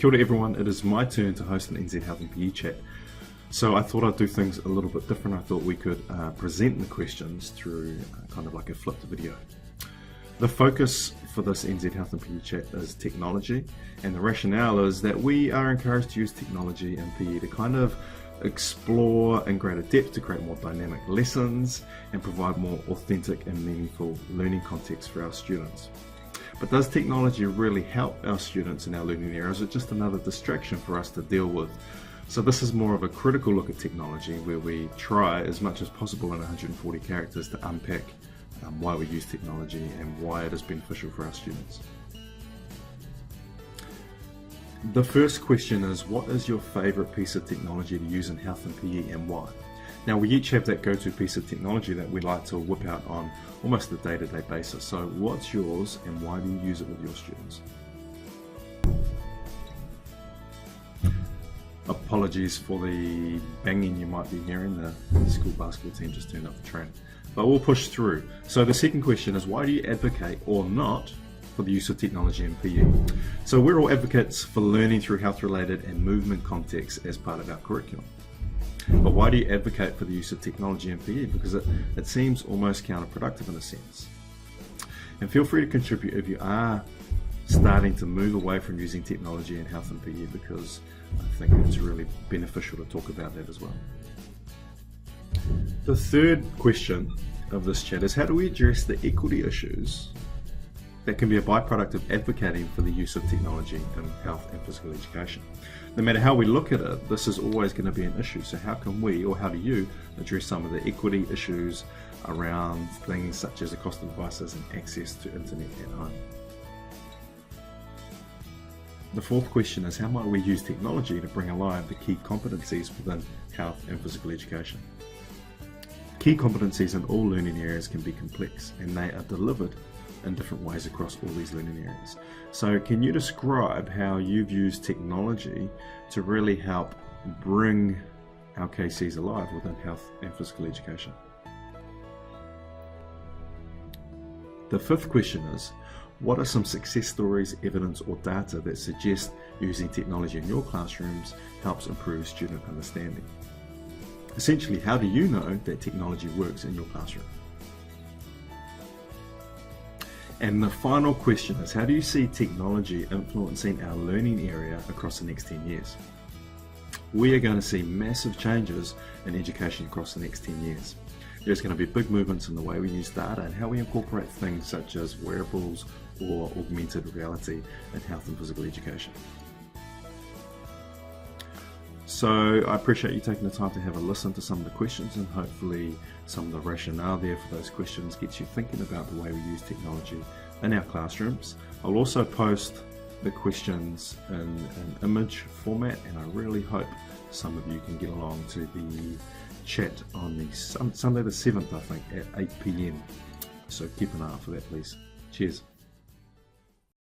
Kia ora everyone, it is my turn to host an NZ Health and PE chat. So I thought I'd do things a little bit different. I thought we could present the questions through kind of like a flipped video. The focus for this NZ Health and PE chat is technology, and the rationale is that we are encouraged to use technology in PE to kind of explore in greater depth to create more dynamic lessons and provide more authentic and meaningful learning context for our students. But does technology really help our students in our learning areas, or is it just another distraction for us to deal with? So this is more of a critical look at technology, where we try as much as possible in 140 characters to unpack why we use technology and why it is beneficial for our students. The first question is, what is your favourite piece of technology to use in health and PE, and why? Now, we each have that go-to piece of technology that we like to whip out on almost a day-to-day basis. So what's yours and why do you use it with your students? Apologies for the banging you might be hearing. The school basketball team just turned up the train. But we'll push through. So the second question is, why do you advocate or not for the use of technology in PE? So we're all advocates for learning through health-related and movement contexts as part of our curriculum. But why do you advocate for the use of technology in PE? Because it seems almost counterproductive in a sense. And feel free to contribute if you are starting to move away from using technology in health and PE, because I think it's really beneficial to talk about that as well. The third question of this chat is, how do we address the equity issues that can be a byproduct of advocating for the use of technology in health and physical education? No matter how we look at it, this is always going to be an issue. So how can we, or how do you, address some of the equity issues around things such as the cost of devices and access to internet at home? The fourth question is, how might we use technology to bring alive the key competencies within health and physical education? Key competencies in all learning areas can be complex, and they are delivered in different ways across all these learning areas. So can you describe how you've used technology to really help bring our KCs alive within health and physical education? The fifth question is, what are some success stories, evidence or data that suggest using technology in your classrooms helps improve student understanding? Essentially, how do you know that technology works in your classroom? And the final question is, how do you see technology influencing our learning area across the next 10 years? We are going to see massive changes in education across the next 10 years. There's going to be big movements in the way we use data and how we incorporate things such as wearables or augmented reality in health and physical education. So I appreciate you taking the time to have a listen to some of the questions, and hopefully some of the rationale there for those questions gets you thinking about the way we use technology in our classrooms. I'll also post the questions in an image format, and I really hope some of you can get along to the chat on the Sunday the 7th, I think, at 8 PM. So keep an eye out for that, please. Cheers.